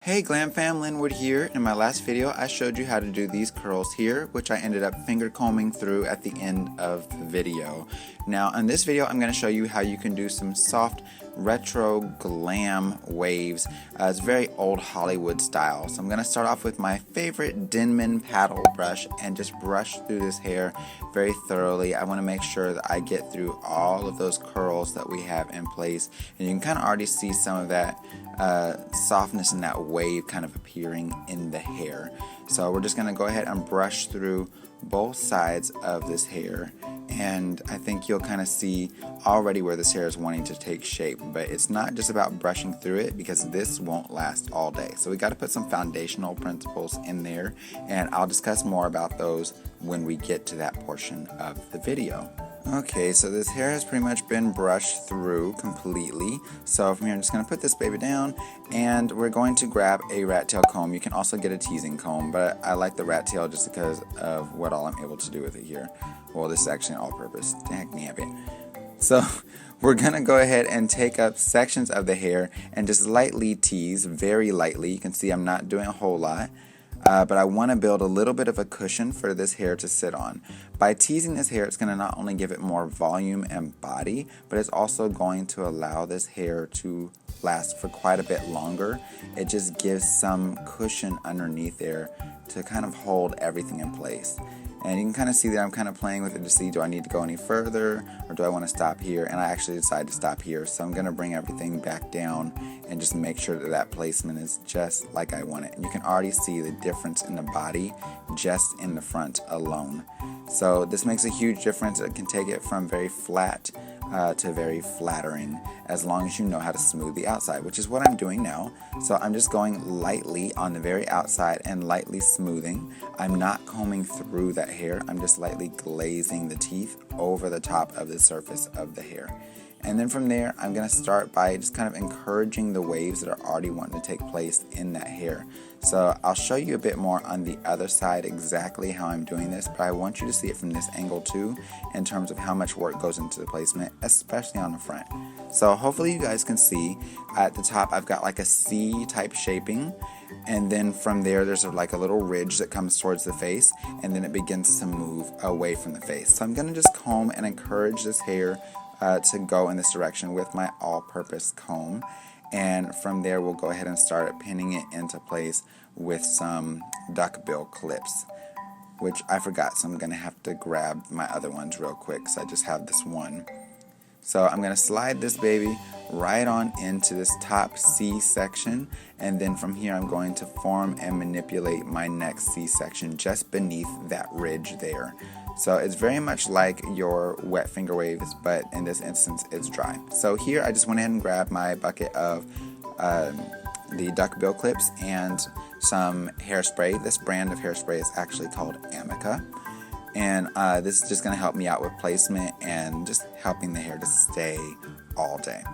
Hey Glam Fam, Linwood here. In my last video I showed you how to do these curls here, which I ended up finger combing through at the end of the video. Now in this video I'm going to show you how you can do some soft retro glam waves. It's very old Hollywood style. So I'm going to start off with my favorite Denman paddle brush and just brush through this hair very thoroughly. I want to make sure that I get through all of those curls that we have in place, and you can kind of already see some of that softness and that wave kind of appearing in the hair. So we're just going to go ahead and brush through both sides of this hair, and I think you'll kind of see already where this hair is wanting to take shape. But it's not just about brushing through it, because this won't last all day. So we got to put some foundational principles in there, and I'll discuss more about those when we get to that portion of the video. Okay, so this hair has pretty much been brushed through completely. So from here I'm just going to put this baby down, and we're going to grab a rat tail comb. You can also get a teasing comb, but I like the rat tail just because of what all I'm able to do with it here. Well, this is actually an all-purpose. Dang nabbit. So we're going to go ahead and take up sections of the hair and just lightly tease, very lightly. You can see I'm not doing a whole lot. But I want to build a little bit of a cushion for this hair to sit on. By teasing this hair, it's going to not only give it more volume and body, but it's also going to allow this hair to last for quite a bit longer. It just gives some cushion underneath there to kind of hold everything in place. And you can kind of see that I'm kind of playing with it to see, do I need to go any further, or do I want to stop here? And I actually decided to stop here, so I'm going to bring everything back down and just make sure that that placement is just like I want it. And you can already see the difference in the body just in the front alone. So this makes a huge difference. It can take it from very flat to very flattering, as long as you know how to smooth the outside, which is what I'm doing now. So I'm just going lightly on the very outside and lightly smoothing. I'm not combing through that hair. I'm just lightly glazing the teeth over the top of the surface of the hair. And then from there, I'm going to start by just kind of encouraging the waves that are already wanting to take place in that hair. So I'll show you a bit more on the other side exactly how I'm doing this, but I want you to see it from this angle too, in terms of how much work goes into the placement, especially on the front. So hopefully you guys can see at the top I've got like a C type shaping, and then from there there's like a little ridge that comes towards the face, and then it begins to move away from the face. So I'm going to just comb and encourage this hair to go in this direction with my all-purpose comb, and from there we'll go ahead and start pinning it into place with some duckbill clips, which I forgot, so I'm going to have to grab my other ones real quick, so I just have this one. So I'm going to slide this baby right on into this top C section, and then from here I'm going to form and manipulate my next C section just beneath that ridge there. So it's very much like your wet finger waves, but in this instance it's dry. So here I just went ahead and grabbed my bucket of the duckbill clips and some hairspray. This brand of hairspray is actually called Amica. And this is just going to help me out with placement and just helping the hair to stay all day.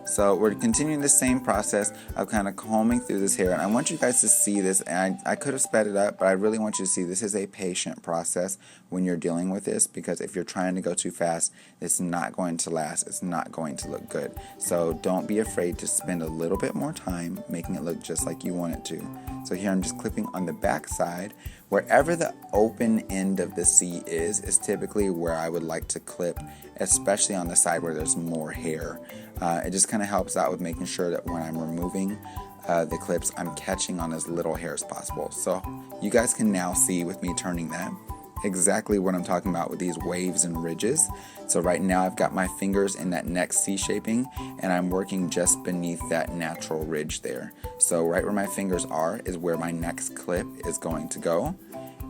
So we're continuing the same process of kind of combing through this hair, and I want you guys to see this, and I could have sped it up, but I really want you to see this is a patient process when you're dealing with this, because if you're trying to go too fast, it's not going to last, it's not going to look good. So don't be afraid to spend a little bit more time making it look just like you want it to. So here I'm just clipping on the back side. Wherever the open end of the C is typically where I would like to clip, especially on the side where there's more hair. It just kind of helps out with making sure that when I'm removing the clips, I'm catching on as little hair as possible. So you guys can now see with me turning that exactly what I'm talking about with these waves and ridges. So right now I've got my fingers in that next C shaping, and I'm working just beneath that natural ridge there. So right where my fingers are is where my next clip is going to go.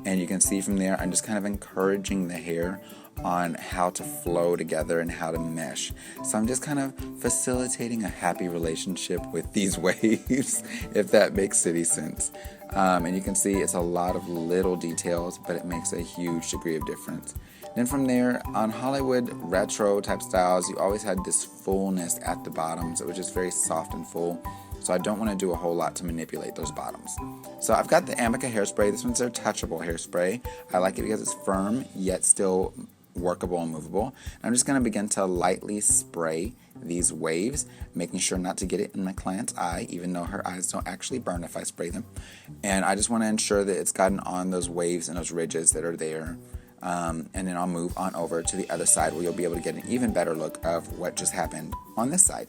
And you can see from there I'm just kind of encouraging the hair on how to flow together and how to mesh. So I'm just kind of facilitating a happy relationship with these waves, if that makes any sense. And you can see it's a lot of little details, but it makes a huge degree of difference. Then from there, on Hollywood retro type styles, you always had this fullness at the bottoms. It was just very soft and full. So I don't want to do a whole lot to manipulate those bottoms. So I've got the Amica hairspray. This one's their touchable hairspray. I like it because it's firm, yet still workable and movable. And I'm just going to begin to lightly spray these waves, making sure not to get it in my client's eye, even though her eyes don't actually burn if I spray them. And I just want to ensure that it's gotten on those waves and those ridges that are there. And then I'll move on over to the other side where you'll be able to get an even better look of what just happened on this side.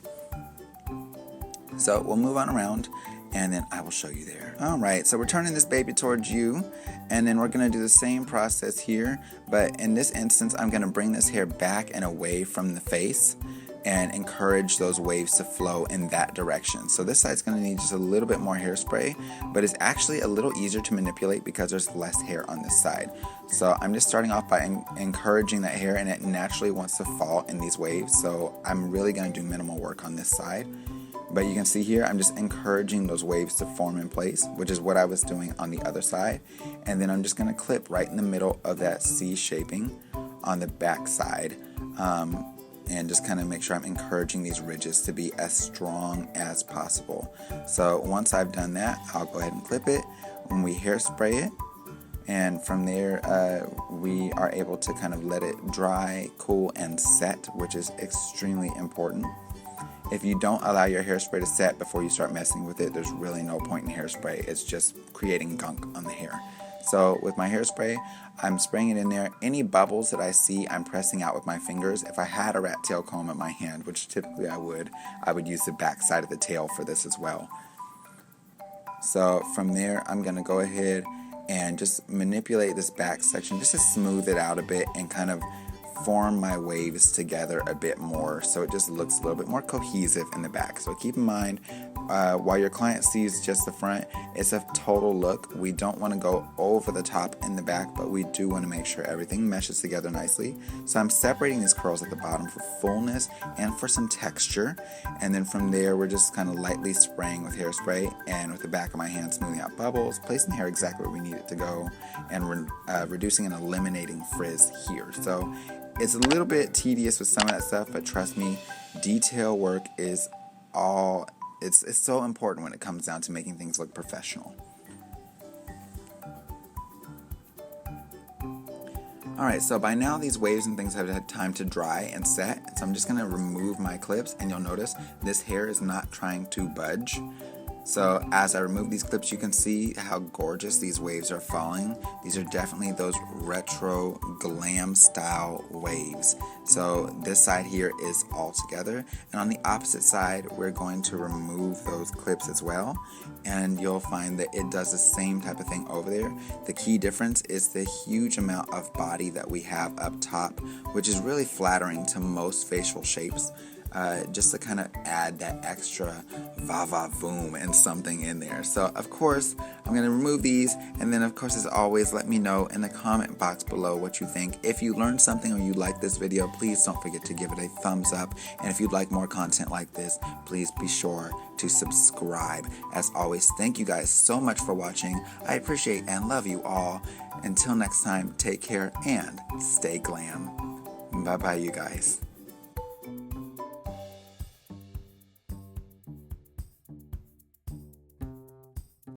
So we'll move on around and then I will show you there. Alright, so we're turning this baby towards you, and then we're going to do the same process here, but in this instance I'm going to bring this hair back and away from the face and encourage those waves to flow in that direction. So this side's going to need just a little bit more hairspray, but it's actually a little easier to manipulate because there's less hair on this side. So I'm just starting off by encouraging that hair, and it naturally wants to fall in these waves, so I'm really going to do minimal work on this side. But you can see here, I'm just encouraging those waves to form in place, which is what I was doing on the other side. And then I'm just going to clip right in the middle of that C shaping on the back side. And just kind of make sure I'm encouraging these ridges to be as strong as possible. So once I've done that, I'll go ahead and clip it when we hairspray it. And from there, we are able to kind of let it dry, cool, and set, which is extremely important. If you don't allow your hairspray to set before you start messing with it, there's really no point in hairspray. It's just creating gunk on the hair. So with my hairspray, I'm spraying it in there. Any bubbles that I see, I'm pressing out with my fingers. If I had a rat tail comb in my hand, which typically I would use the back side of the tail for this as well. So from there, I'm going to go ahead and just manipulate this back section just to smooth it out a bit and kind of form my waves together a bit more, so it just looks a little bit more cohesive in the back. So keep in mind, while your client sees just the front, it's a total look. We don't want to go over the top in the back, but we do want to make sure everything meshes together nicely. So I'm separating these curls at the bottom for fullness and for some texture, and then from there we're just kind of lightly spraying with hairspray, and with the back of my hand smoothing out bubbles, placing the hair exactly where we need it to go, and reducing and eliminating frizz here. So it's a little bit tedious with some of that stuff, but trust me, detail work is it's so important when it comes down to making things look professional. Alright, so by now these waves and things have had time to dry and set, so I'm just going to remove my clips, and you'll notice this hair is not trying to budge. So as I remove these clips, you can see how gorgeous these waves are falling. These are definitely those retro glam style waves. So this side here is all together, and on the opposite side we're going to remove those clips as well, and you'll find that it does the same type of thing over there. The key difference is the huge amount of body that we have up top, which is really flattering to most facial shapes. Just to kind of add that extra va-va-voom and something in there. So of course I'm going to remove these, and then of course as always, let me know in the comment box below what you think. If you learned something or you like this video, please don't forget to give it a thumbs up, and if you'd like more content like this, please be sure to subscribe. As always, thank you guys so much for watching. I appreciate and love you all. Until next time, take care and stay glam. Bye bye you guys.